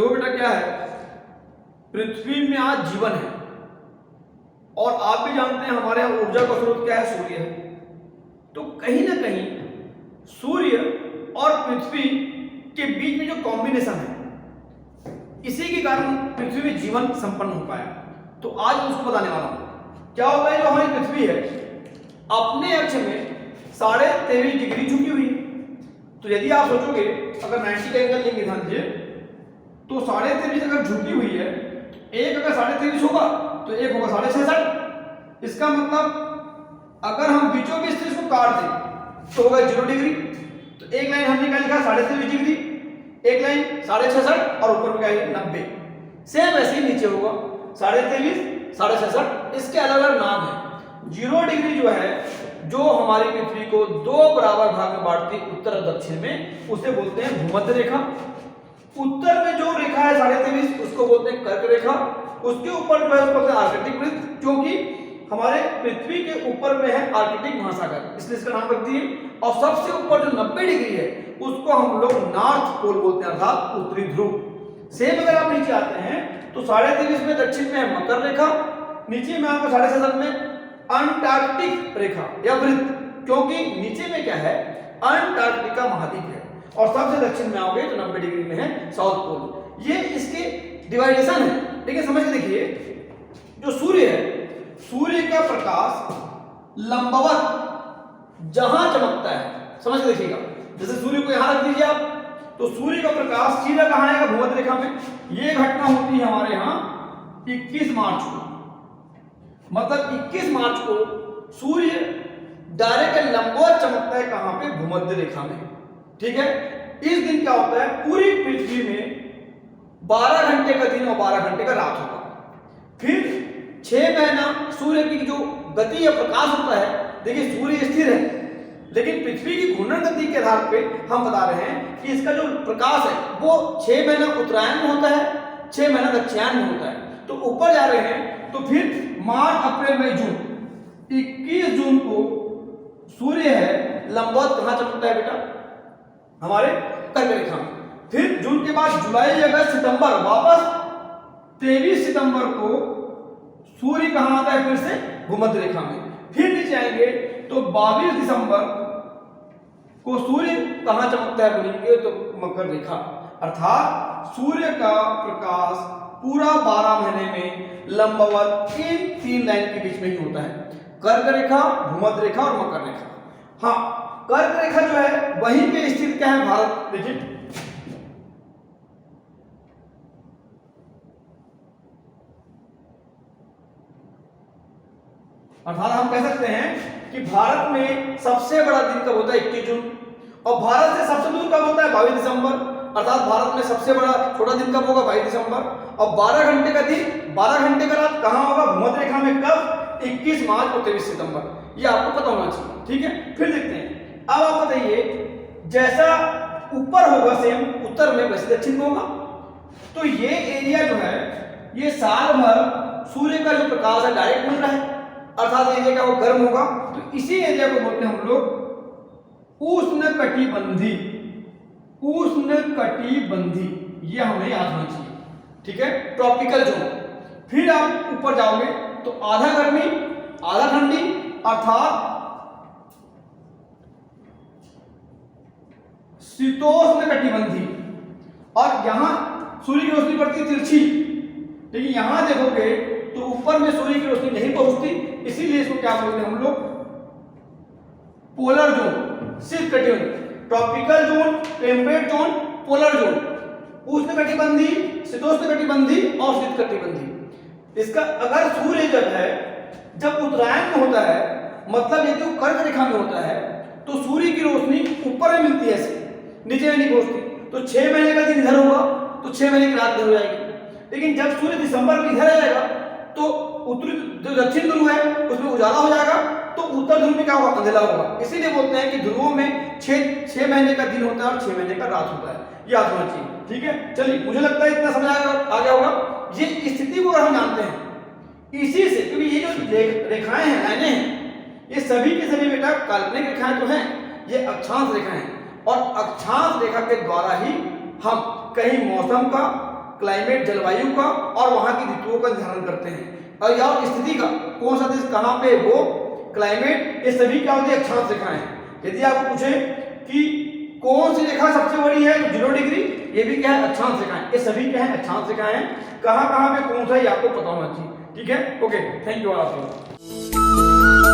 देखो बेटा क्या है, पृथ्वी में आज जीवन है और आप भी जानते हैं हमारे यहाँ ऊर्जा का स्रोत क्या है, सूर्य है। तो कहीं ना कहीं सूर्य और पृथ्वी के बीच में जो कॉम्बिनेशन है, इसी के कारण पृथ्वी में जीवन संपन्न हो पाया। तो आज मैं उसको बताने वाला हूं। क्या होता है, जो हमारी पृथ्वी है अपने अक्ष में 23.5 डिग्री झुकी हुई है। तो यदि आप सोचोगे अगर 90 का एंगल लेंगे, ध्यान दीजिए, तो 23.5 अगर झुकी हुई है, एक अगर 23.5 होगा तो एक होगा 66। इसका मतलब अगर हम बीचों बीच से इसको काट दें तो होगा 0 डिग्री। तो एक लाइन हमने क्या लिखा, 23.5 डिग्री, एक लाइन 66 और ऊपर में क्या है 90। सेम ऐसे ही नीचे होगा 23.5, 66। इसके अलग अलग नाम है। 0 डिग्री जो है, जो हमारी पृथ्वी को 2 बराबर भाग में बांटती उत्तर और दक्षिण में, उसे बोलते हैं भूमध्य रेखा। उत्तर में जो रेखा है 23.5, उसको बोलते हैं कर्क रेखा। उसके ऊपर जो है उसको बोलते हैं आर्कटिक वृत्त, क्योंकि हमारे पृथ्वी के ऊपर में है आर्कटिक महासागर, इसलिए इसका नाम रख दिए। और सबसे ऊपर जो 90 डिग्री है उसको हम लोग नॉर्थ पोल बोलते हैं, अर्थात उत्तरी ध्रुव। सेम अगर आप नीचे आते हैं तो 23.5 में दक्षिण में है मकर रेखा, नीचे में आपको 66 में अंटार्कटिक रेखा या वृत्त, क्योंकि नीचे में क्या है अंटार्कटिका महाद्वीप है। और सबसे दक्षिण में आओगे तो 90 डिग्री में है साउथ पोल। ये इसके डिवाइडेशन है। लेकिन समझ के देखिए, जो सूर्य है, सूर्य का प्रकाश लंबवत जहां चमकता है, समझ के देखिएगा, जैसे सूर्य को यहां रख दीजिए आप, तो सूर्य का प्रकाश सीधा कहां आएगा, भूमध्य रेखा में। ये घटना होती है हमारे यहां 21 मार्च को, मतलब 21 मार्च को सूर्य डायरेक्ट लंबवत चमकता है, कहां पे, भूमध्य रेखा में। ठीक है। इस दिन क्या होता है, पूरी पृथ्वी में 12 घंटे का दिन और 12 घंटे का रात होगा। फिर 6 महीना सूर्य की जो गति या प्रकाश होता है, देखिए सूर्य स्थिर है, लेकिन पृथ्वी की घूर्णन गति के आधार पे हम बता रहे हैं कि इसका जो प्रकाश है वो 6 महीना उत्तरायण में होता है, 6 महीना दक्षिणायन में होता है। तो ऊपर जा रहे हैं, तो फिर मार्च, अप्रैल, मई, जून, 21 जून को सूर्य है लंबवत कहां चमकता है बेटा, हमारे कर्क रेखा में। फिर जून के बाद जुलाई, अगस्त, सितंबर, वापस 23 सितंबर को सूर्य कहां आता है, फिर से भूमध्य रेखा में। फिर नीचे आएंगे तो 22 दिसंबर को सूर्य कहां चमकता है बोलेंगे तो मकर रेखा। अर्थात सूर्य का प्रकाश पूरा 12 महीने में लंबवत इन 3 लाइन के बीच में ही होता है, कर्क रेखा, भूमध्य रेखा और मकर रेखा। हाँ, कर्क रेखा जो है वहीं पे स्थित क्या है, भारत। देखिए अर्थात हम कह सकते हैं कि भारत में सबसे बड़ा दिन कब होता है, 21 जून, और भारत से सबसे दूर कब होता है, 22 दिसंबर। अर्थात भारत में सबसे बड़ा छोटा दिन कब होगा, 22 दिसंबर। और 12 घंटे का दिन, 12 घंटे का रात कहां होगा, भूमध्य रेखा में। कब, 21 मार्च और 23 सितंबर। ये आपको पता होना चाहिए। ठीक है। फिर देखते हैं, अब आप बताइए, जैसा ऊपर होगा सेम उत्तर में, वैसे दक्षिण में होगा। तो ये एरिया जो है, ये साल भर सूर्य का जो प्रकाश है डायरेक्ट मिल रहा है, अर्थात एरिया का वो गर्म होगा। तो इसी एरिया को बोलते हैं हम लोग उष्णकटिबंधी। उष्णकटिबंधी, ये हमें याद होना चाहिए। ठीक है। Tropical zone. फिर आप ऊपर जाओगे तो आधा गर्मी आधा ठंडी, अर्थात शीतोष्ण कटिबंधी। और यहां सूर्य की रोशनी पड़ती है तिरछी, लेकिन यहां देखोगे तो ऊपर में सूर्य की रोशनी नहीं पहुंचती, इसीलिए इसको क्या बोलते हैं हम लोग, पोलर जोन, शीत कटिबंधी। Tropical zone, temperate zone, polar zone, उष्ण कटिबंधी, शीतोष्ण कटिबंधी और शीत कटिबंधी। इसका अगर सूर्य जब उत्तरायण में होता है, मतलब यदि वो कर्क रेखा में होता है, तो सूर्य की रोशनी ऊपर में मिलती है, ऐसे नीचे में नहीं पहुंचती। तो 6 महीने का दिन इधर होगा तो 6 महीने की रात इधर हो जाएगी। लेकिन जब सूर्य दिसंबर में इधर आएगा तो उत्तरी जो दक्षिण ध्रुव है उसमें उजाला हो जाएगा, तो उत्तर ध्रुव में क्या होगा, अंधेरा होगा। इसीलिए बोलते हैं कि ध्रुवों में 6 महीने का दिन होता है और 6 महीने का रात होता है। याद होना चाहिए। ठीक है। चलिए, मुझे लगता है इतना समझ आ गया होगा। ये स्थिति को अगर हम जानते हैं इसी से, क्योंकि ये जो रेखाएं हैं, लाइनें हैं, ये सभी के सभी बेटा काल्पनिक रेखाएं तो हैं, ये अक्षांश रेखाएं हैं। और अक्षांश रेखा के द्वारा ही हम कहीं मौसम का, क्लाइमेट जलवायु का और वहां की ऋतुओं का निर्धारण करते हैं। और यह स्थिति का कौन सा देश कहां पे वो क्लाइमेट, ये सभी क्या होती है अक्षांश रेखाएं। यदि आपको पूछे कि कौन सी रेखा सबसे बड़ी है तो 0 डिग्री, ये भी क्या है अक्षांश रेखाएं। ये सभी क्या है अक्षांश रेखाएं हैं। कहां कहां पे कौन सा है ये आपको पता होना चाहिए। ठीक है, okay, thank you all of you.